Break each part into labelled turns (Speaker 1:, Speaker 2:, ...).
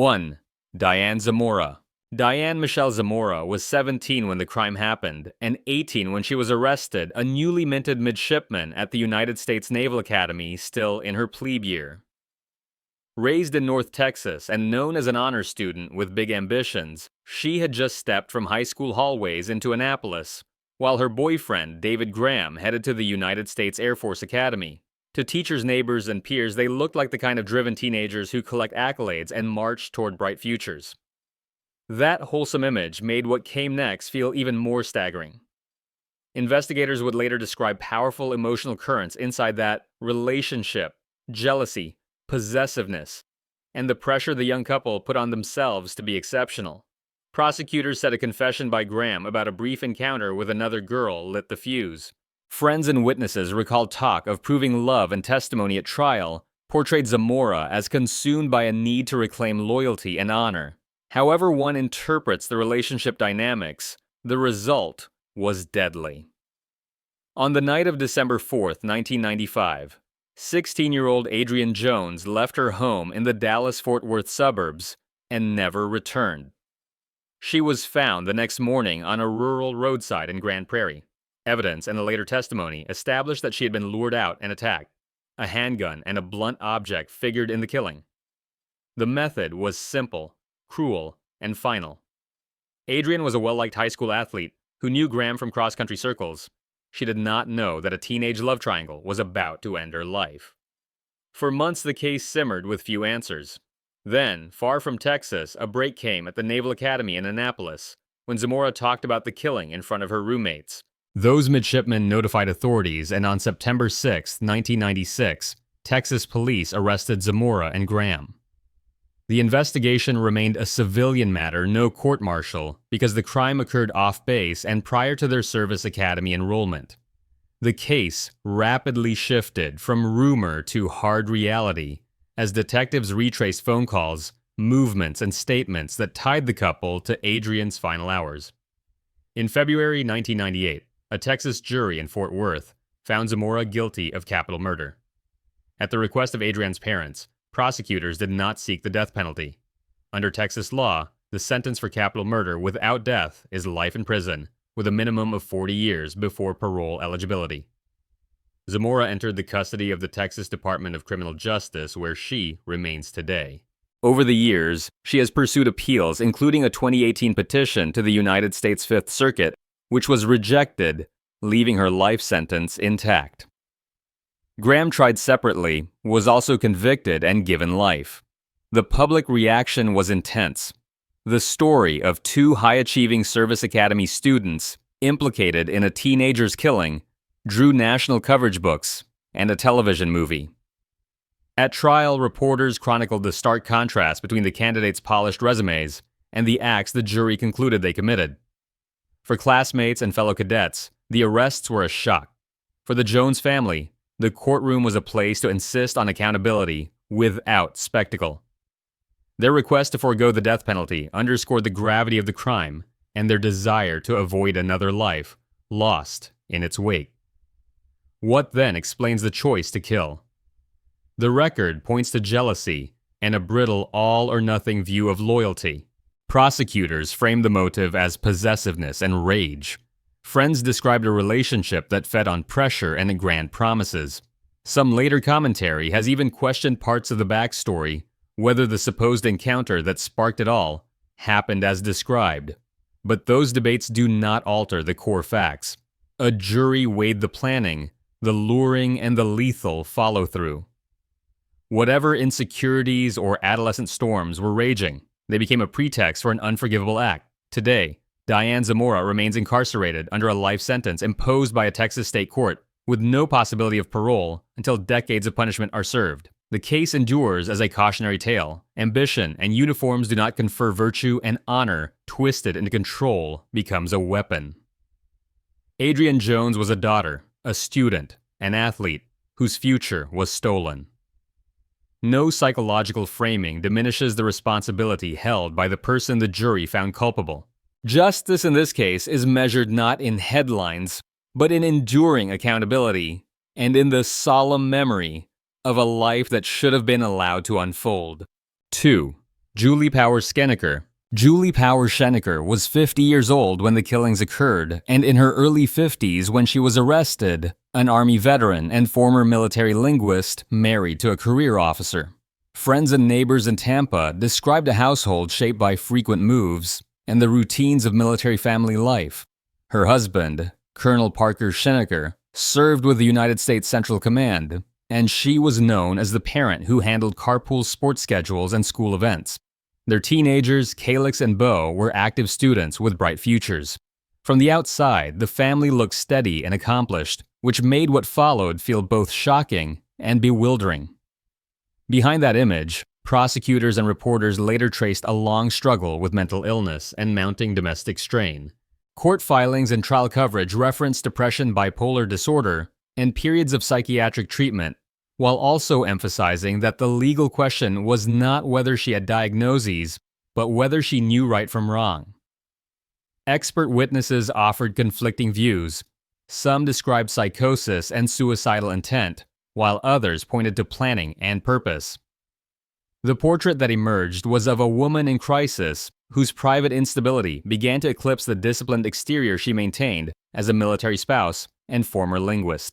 Speaker 1: 1. Diane Zamora. Diane Michelle Zamora was 17 when the crime happened, and 18 when she was arrested, a newly minted midshipman at the United States Naval Academy, still in her plebe year. Raised in North Texas and known as an honor student with big ambitions, she had just stepped from high school hallways into Annapolis, while her boyfriend, David Graham, headed to the United States Air Force Academy. To teachers, neighbors, and peers, they looked like the kind of driven teenagers who collect accolades and march toward bright futures. That wholesome image made what came next feel even more staggering. Investigators would later describe powerful emotional currents inside that relationship, jealousy, possessiveness, and the pressure the young couple put on themselves to be exceptional. Prosecutors said a confession by Graham about a brief encounter with another girl lit the fuse. Friends and witnesses recalled talk of proving love, and testimony at trial portrayed Zamora as consumed by a need to reclaim loyalty and honor. However one interprets the relationship dynamics, the result was deadly. On the night of December 4th, 1995, 16-year-old Adrienne Jones left her home in the Dallas-Fort Worth suburbs and never returned. She was found the next morning on a rural roadside in Grand Prairie. Evidence and a later testimony established that she had been lured out and attacked. A handgun and a blunt object figured in the killing. The method was simple, cruel, and final. Adrienne was a well-liked high school athlete who knew Graham from cross-country circles. She did not know that a teenage love triangle was about to end her life. For months, the case simmered with few answers. Then, far from Texas, a break came at the Naval Academy in Annapolis when Zamora talked about the killing in front of her roommates. Those midshipmen notified authorities, and on September 6, 1996, Texas police arrested Zamora and Graham. The investigation remained a civilian matter, no court-martial, because the crime occurred off-base and prior to their service academy enrollment. The case rapidly shifted from rumor to hard reality as detectives retraced phone calls, movements, and statements that tied the couple to Adrienne's final hours. In February 1998, a Texas jury in Fort Worth found Zamora guilty of capital murder. At the request of Adrienne's parents, prosecutors did not seek the death penalty. Under Texas law, the sentence for capital murder without death is life in prison, with a minimum of 40 years before parole eligibility. Zamora entered the custody of the Texas Department of Criminal Justice, where she remains today. Over the years, she has pursued appeals, including a 2018 petition to the United States Fifth Circuit, which was rejected, leaving her life sentence intact. Graham tried separately, was also convicted and given life. The public reaction was intense. The story of two high-achieving Service Academy students implicated in a teenager's killing drew national coverage books and a television movie. At trial, reporters chronicled the stark contrast between the candidates' polished resumes and the acts the jury concluded they committed. For classmates and fellow cadets, the arrests were a shock. For the Jones family, the courtroom was a place to insist on accountability without spectacle. Their request to forego the death penalty underscored the gravity of the crime and their desire to avoid another life lost in its wake. What then explains the choice to kill? The record points to jealousy and a brittle all-or-nothing view of loyalty. Prosecutors framed the motive as possessiveness and rage. Friends described a relationship that fed on pressure and grand promises. Some later commentary has even questioned parts of the backstory, whether the supposed encounter that sparked it all happened as described. But those debates do not alter the core facts. A jury weighed the planning, the luring, and the lethal follow-through. Whatever insecurities or adolescent storms were raging, they became a pretext for an unforgivable act. Today, Diane Zamora remains incarcerated under a life sentence imposed by a Texas state court, with no possibility of parole until decades of punishment are served. The case endures as a cautionary tale. Ambition and uniforms do not confer virtue, and honor, twisted into control, becomes a weapon. Adrienne Jones was a daughter, a student, an athlete, whose future was stolen. No psychological framing diminishes the responsibility held by the person the jury found culpable. Justice in this case is measured not in headlines, but in enduring accountability and in the solemn memory of a life that should have been allowed to unfold. 2. Julie Power Shenker. Julie Power Shenker was 50 years old when the killings occurred, and in her early 50s when she was arrested, an Army veteran and former military linguist married to a career officer. Friends and neighbors in Tampa described a household shaped by frequent moves and the routines of military family life. Her husband, Colonel Parker Shenker, served with the United States Central Command, and she was known as the parent who handled carpool sports schedules and school events. Their teenagers, Calix and Bo, were active students with bright futures. From the outside, the family looked steady and accomplished, which made what followed feel both shocking and bewildering. Behind that image, prosecutors and reporters later traced a long struggle with mental illness and mounting domestic strain. Court filings and trial coverage referenced depression, bipolar disorder, and periods of psychiatric treatment, while also emphasizing that the legal question was not whether she had diagnoses, but whether she knew right from wrong. Expert witnesses offered conflicting views. Some described psychosis and suicidal intent, while others pointed to planning and purpose. The portrait that emerged was of a woman in crisis whose private instability began to eclipse the disciplined exterior she maintained as a military spouse and former linguist.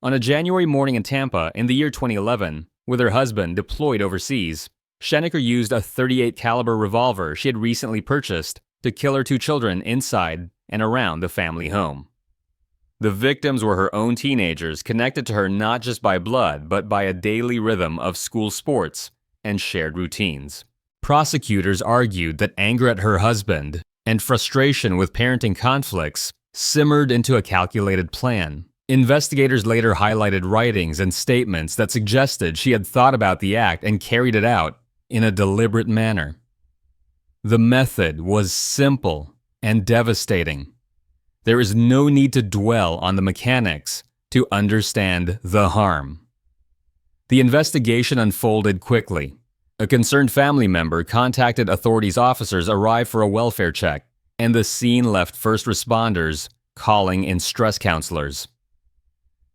Speaker 1: On a January morning in Tampa in the year 2011, with her husband deployed overseas, Shenker used a .38 caliber revolver she had recently purchased to kill her 2 children inside and around the family home. The victims were her own teenagers, connected to her not just by blood, but by a daily rhythm of school sports and shared routines. Prosecutors argued that anger at her husband and frustration with parenting conflicts simmered into a calculated plan. Investigators later highlighted writings and statements that suggested she had thought about the act and carried it out in a deliberate manner. The method was simple and devastating. There is no need to dwell on the mechanics to understand the harm. The investigation unfolded quickly. A concerned family member contacted authorities. Officers arrived for a welfare check, and the scene left first responders calling in stress counselors.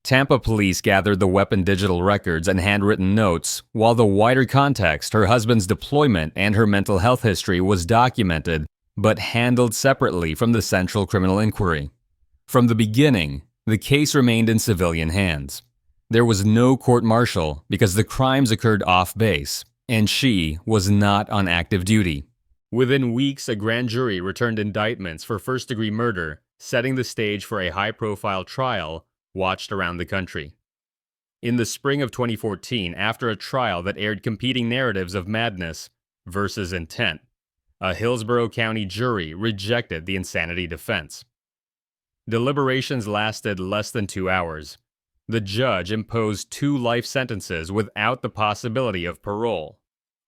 Speaker 1: Tampa police gathered the weapon digital records and handwritten notes, while the wider context, her husband's deployment and her mental health history, was documented but handled separately from the central criminal inquiry. From the beginning, the case remained in civilian hands. There was no court-martial because the crimes occurred off-base, and she was not on active duty. Within weeks, a grand jury returned indictments for first-degree murder, setting the stage for a high-profile trial watched around the country. In the spring of 2014, after a trial that aired competing narratives of madness versus intent, a Hillsborough County jury rejected the insanity defense. Deliberations lasted less than 2 hours. The judge imposed 2 life sentences without the possibility of parole.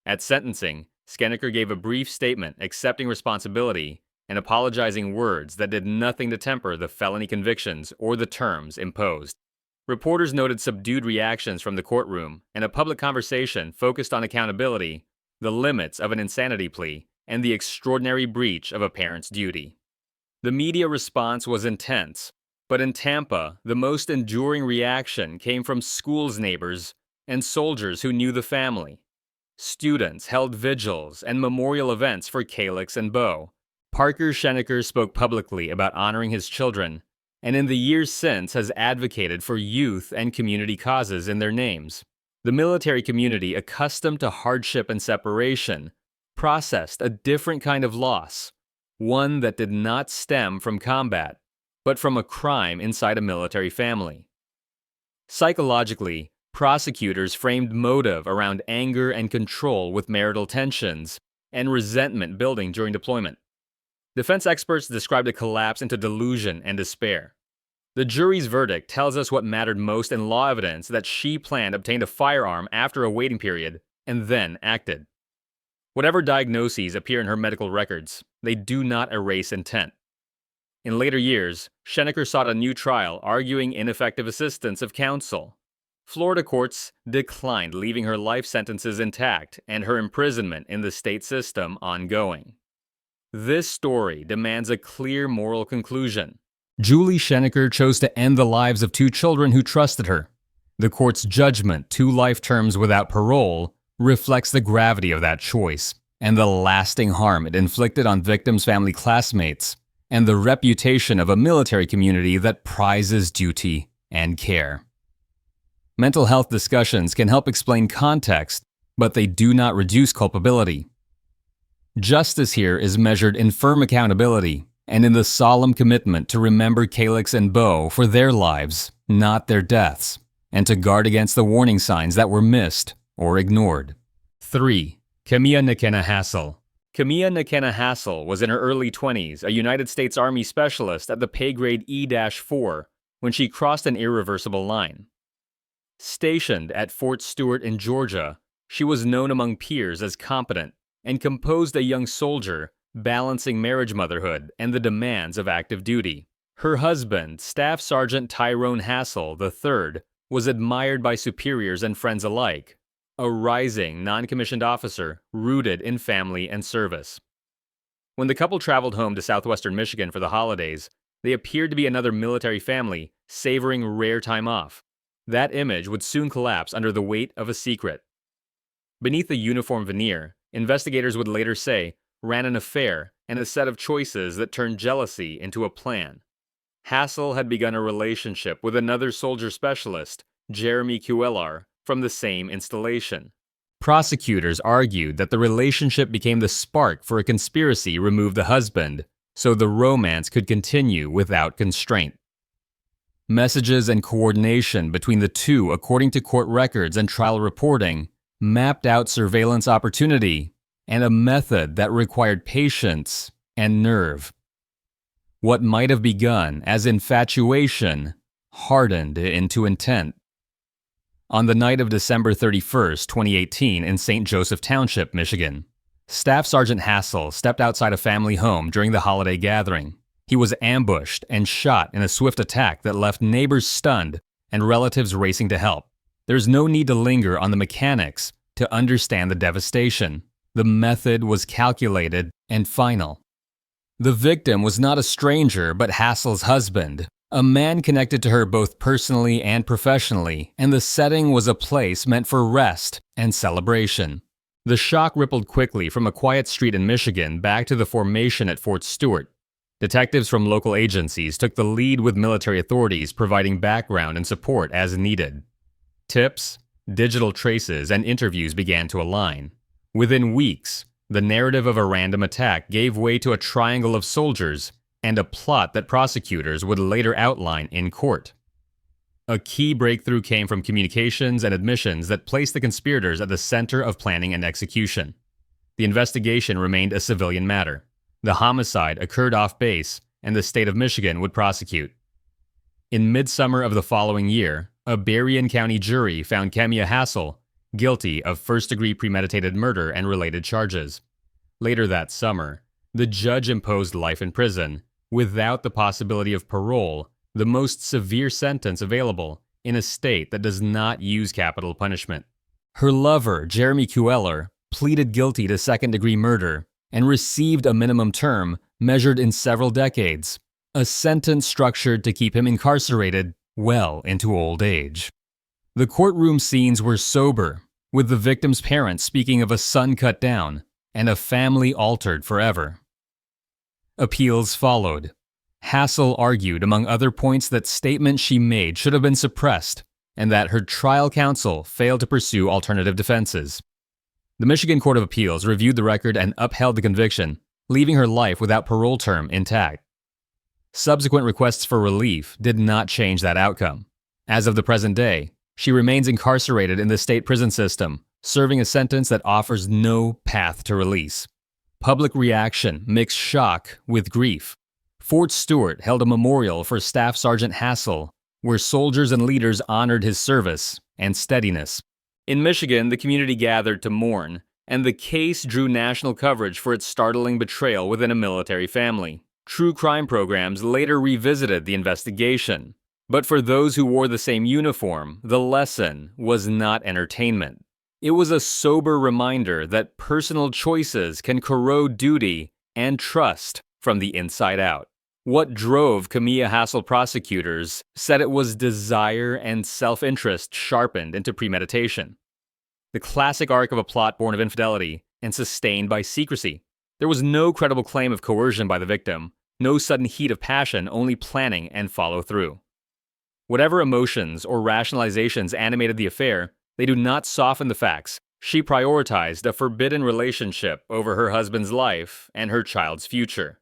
Speaker 1: At sentencing, Shenker gave a brief statement accepting responsibility and apologizing, words that did nothing to temper the felony convictions or the terms imposed. Reporters noted subdued reactions from the courtroom, and a public conversation focused on accountability, the limits of an insanity plea, and the extraordinary breach of a parent's duty. The media response was intense, but in Tampa, the most enduring reaction came from schools' neighbors and soldiers who knew the family. Students held vigils and memorial events for Calix and Bo. Parker Shenker spoke publicly about honoring his children, and in the years since has advocated for youth and community causes in their names. The military community, accustomed to hardship and separation, processed a different kind of loss, one that did not stem from combat, but from a crime inside a military family. Psychologically, prosecutors framed motive around anger and control with marital tensions and resentment building during deployment. Defense experts described a collapse into delusion and despair. The jury's verdict tells us what mattered most in law evidence: that she planned, obtained a firearm after a waiting period, and then acted. Whatever diagnoses appear in her medical records, they do not erase intent. In later years, Shenker sought a new trial, arguing ineffective assistance of counsel. Florida courts declined, leaving her life sentences intact and her imprisonment in the state system ongoing. This story demands a clear moral conclusion. Julie Shenker chose to end the lives of 2 children who trusted her. The court's judgment, 2 life terms without parole, reflects the gravity of that choice and the lasting harm it inflicted on victims' family classmates, and the reputation of a military community that prizes duty and care. Mental health discussions can help explain context, but they do not reduce culpability. Justice here is measured in firm accountability and in the solemn commitment to remember Calix and Bo for their lives, not their deaths, and to guard against the warning signs that were missed or ignored. 3. Camilla McKenna Hassel. Camilla McKenna Hassel was in her early 20s, a United States Army specialist at the pay grade E-4 when she crossed an irreversible line. Stationed at Fort Stewart in Georgia, she was known among peers as competent and composed a young soldier, balancing marriage motherhood and the demands of active duty. Her husband, Staff Sergeant Tyrone Hassel III, was admired by superiors and friends alike, a rising, non-commissioned officer rooted in family and service. When the couple traveled home to southwestern Michigan for the holidays, they appeared to be another military family savoring rare time off. That image would soon collapse under the weight of a secret. Beneath the uniform veneer, investigators would later say, ran an affair and a set of choices that turned jealousy into a plan. Hassel had begun a relationship with another soldier specialist, Jeremy Cuellar, from the same installation. Prosecutors argued that the relationship became the spark for a conspiracy to remove the husband, so the romance could continue without constraint. Messages and coordination between the two, according to court records and trial reporting, mapped out surveillance opportunity and a method that required patience and nerve. What might have begun as infatuation hardened into intent. On the night of December 31, 2018, in St. Joseph Township, Michigan, Staff Sergeant Hassel stepped outside a family home during the holiday gathering. He was ambushed and shot in a swift attack that left neighbors stunned and relatives racing to help. There's no need to linger on the mechanics to understand the devastation. The method was calculated and final. The victim was not a stranger but Hassel's husband, a man connected to her both personally and professionally, and the setting was a place meant for rest and celebration. The shock rippled quickly from a quiet street in Michigan back to the formation at Fort Stewart. Detectives from local agencies took the lead with military authorities providing background and support as needed. Tips, digital traces, and interviews began to align. Within weeks, the narrative of a random attack gave way to a triangle of soldiers and a plot that prosecutors would later outline in court. A key breakthrough came from communications and admissions that placed the conspirators at the center of planning and execution. The investigation remained a civilian matter. The homicide occurred off base, and the state of Michigan would prosecute. In midsummer of the following year, a Berrien County jury found Camilla Hassel guilty of first-degree premeditated murder and related charges. Later that summer, the judge imposed life in prison, without the possibility of parole, the most severe sentence available in a state that does not use capital punishment. Her lover, Jeremy Cuellar, pleaded guilty to second-degree murder and received a minimum term measured in several decades, a sentence structured to keep him incarcerated well into old age. The courtroom scenes were sober, with the victim's parents speaking of a son cut down and a family altered forever. Appeals followed. Hassel argued, among other points, that statements she made should have been suppressed and that her trial counsel failed to pursue alternative defenses. The Michigan Court of Appeals reviewed the record and upheld the conviction, leaving her life without parole term intact. Subsequent requests for relief did not change that outcome. As of the present day, she remains incarcerated in the state prison system, serving a sentence that offers no path to release. Public reaction mixed shock with grief. Fort Stewart held a memorial for Staff Sergeant Hassel, where soldiers and leaders honored his service and steadiness. In Michigan, the community gathered to mourn, and the case drew national coverage for its startling betrayal within a military family. True crime programs later revisited the investigation. But for those who wore the same uniform, the lesson was not entertainment. It was a sober reminder that personal choices can corrode duty and trust from the inside out. What drove Camilla Hassel prosecutors said it was desire and self-interest sharpened into premeditation. The classic arc of a plot born of infidelity and sustained by secrecy. There was no credible claim of coercion by the victim, no sudden heat of passion, only planning and follow-through. Whatever emotions or rationalizations animated the affair, they do not soften the facts. She prioritized a forbidden relationship over her husband's life and her child's future.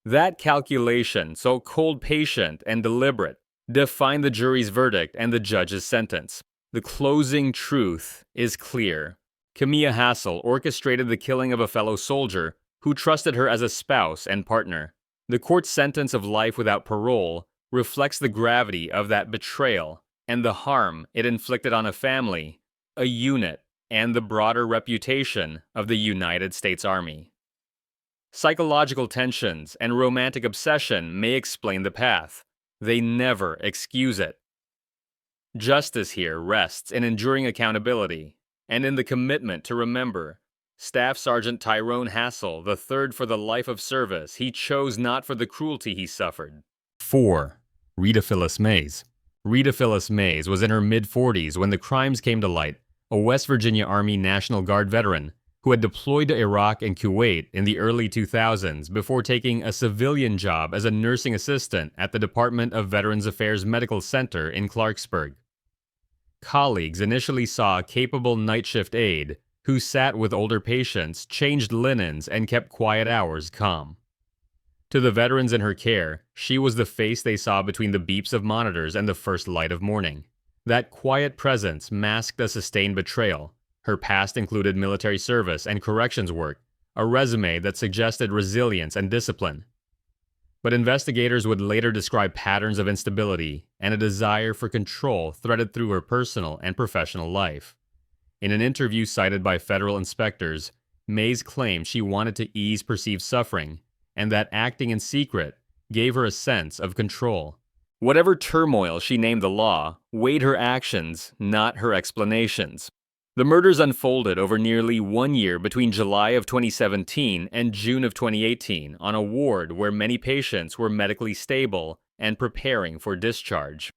Speaker 1: That calculation, so cold, patient, and deliberate, defined the jury's verdict and the judge's sentence. The closing truth is clear. Camilla Hassel orchestrated the killing of a fellow soldier who trusted her as a spouse and partner. The court's sentence of life without parole reflects the gravity of that betrayal and the harm it inflicted on a family, a unit, and the broader reputation of the United States Army. Psychological tensions and romantic obsession may explain the path. They never excuse it. Justice here rests in enduring accountability and in the commitment to remember Staff Sergeant Tyrone Hassel, the third for the life of service he chose not for the cruelty he suffered. 4. Rita Phyllis Mays. Rita Phyllis Mays was in her mid-40s when the crimes came to light, a West Virginia Army National Guard veteran who had deployed to Iraq and Kuwait in the early 2000s before taking a civilian job as a nursing assistant at the Department of Veterans Affairs Medical Center in Clarksburg. Colleagues initially saw a capable night shift aide who sat with older patients, changed linens, and kept quiet hours calm. To the veterans in her care, she was the face they saw between the beeps of monitors and the first light of morning. That quiet presence masked a sustained betrayal. Her past included military service and corrections work, a resume that suggested resilience and discipline. But investigators would later describe patterns of instability and a desire for control threaded through her personal and professional life. In an interview cited by federal inspectors, Mays claimed she wanted to ease perceived suffering, and that acting in secret gave her a sense of control. Whatever turmoil she named the law weighed her actions, not her explanations. The murders unfolded over nearly 1 year between July of 2017 and June of 2018 on a ward where many patients were medically stable and preparing for discharge.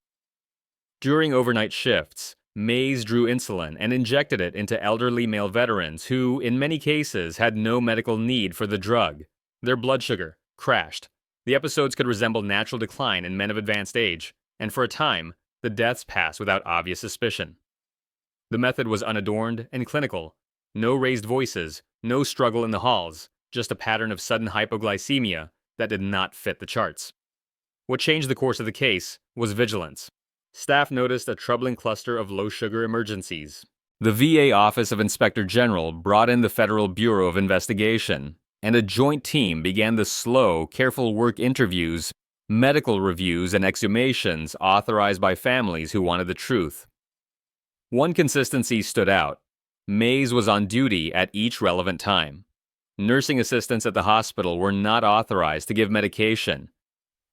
Speaker 1: During overnight shifts, Mays drew insulin and injected it into elderly male veterans who, in many cases, had no medical need for the drug. Their blood sugar crashed. The episodes could resemble natural decline in men of advanced age, and for a time, the deaths passed without obvious suspicion. The method was unadorned and clinical. No raised voices, no struggle in the halls, just a pattern of sudden hypoglycemia that did not fit the charts. What changed the course of the case was vigilance. Staff noticed a troubling cluster of low-sugar emergencies. The VA Office of Inspector General brought in the Federal Bureau of Investigation, and a joint team began the slow, careful work interviews, medical reviews, and exhumations authorized by families who wanted the truth. One consistency stood out. Mays was on duty at each relevant time. Nursing assistants at the hospital were not authorized to give medication,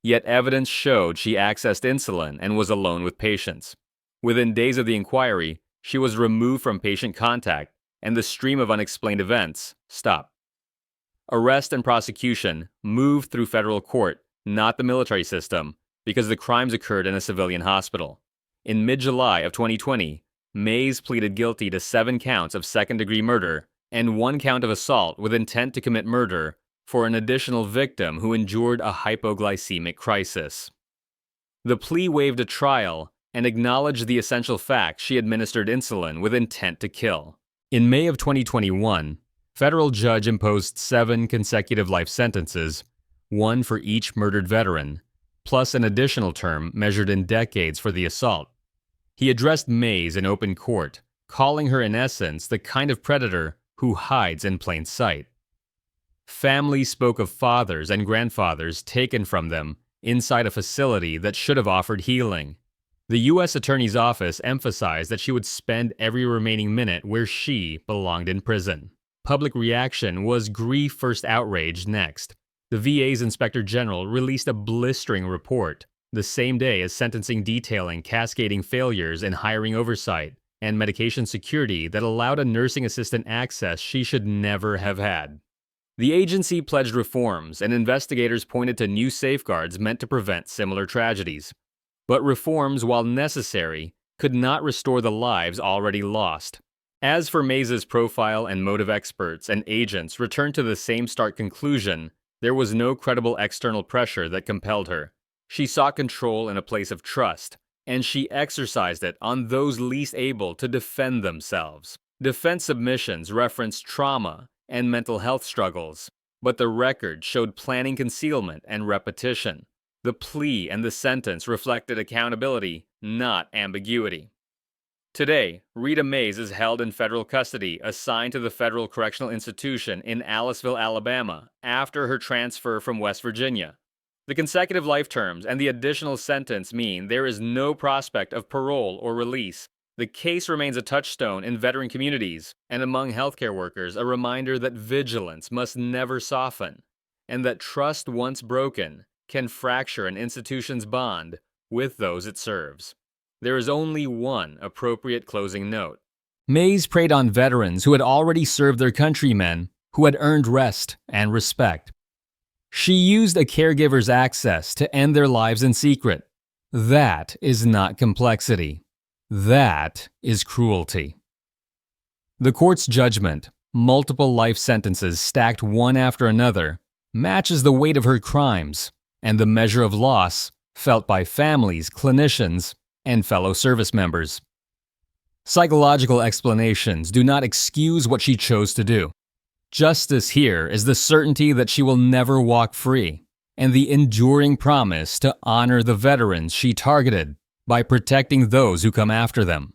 Speaker 1: yet evidence showed she accessed insulin and was alone with patients. Within days of the inquiry, she was removed from patient contact, and the stream of unexplained events stopped. Arrest and prosecution moved through federal court, not the military system, because the crimes occurred in a civilian hospital. In mid-July of 2020, Mays pleaded guilty to 7 counts of second-degree murder and 1 count of assault with intent to commit murder for an additional victim who endured a hypoglycemic crisis. The plea waived a trial and acknowledged the essential fact she administered insulin with intent to kill. In May of 2021, federal judge imposed 7 consecutive life sentences, 1 for each murdered veteran, plus an additional term measured in decades for the assault. He addressed Mays in open court, calling her in essence the kind of predator who hides in plain sight. Families spoke of fathers and grandfathers taken from them inside a facility that should have offered healing. The U.S. Attorney's Office emphasized that she would spend every remaining minute where she belonged in prison. Public reaction was grief first, outrage next. The VA's Inspector General released a blistering report the same day as sentencing detailing cascading failures in hiring oversight and medication security that allowed a nursing assistant access she should never have had. The agency pledged reforms, and investigators pointed to new safeguards meant to prevent similar tragedies. But reforms, while necessary, could not restore the lives already lost. As for Mays's profile and motive, experts and agents returned to the same stark conclusion: there was no credible external pressure that compelled her. She sought control in a place of trust, and she exercised it on those least able to defend themselves. Defense submissions referenced trauma and mental health struggles, but the record showed planning, concealment, and repetition. The plea and the sentence reflected accountability, not ambiguity. Today, Rita Mays is held in federal custody, assigned to the Federal Correctional Institution in Aliceville, Alabama, after her transfer from West Virginia. The consecutive life terms and the additional sentence mean there is no prospect of parole or release. The case remains a touchstone in veteran communities and among healthcare workers, a reminder that vigilance must never soften, and that trust once broken can fracture an institution's bond with those it serves. There is only one appropriate closing note. Mays preyed on veterans who had already served their countrymen, who had earned rest and respect. She used a caregiver's access to end their lives in secret. That is not complexity. That is cruelty. The court's judgment, multiple life sentences stacked one after another, matches the weight of her crimes and the measure of loss felt by families, clinicians, and fellow service members. Psychological explanations do not excuse what she chose to do. Justice here is the certainty that she will never walk free, and the enduring promise to honor the veterans she targeted by protecting those who come after them.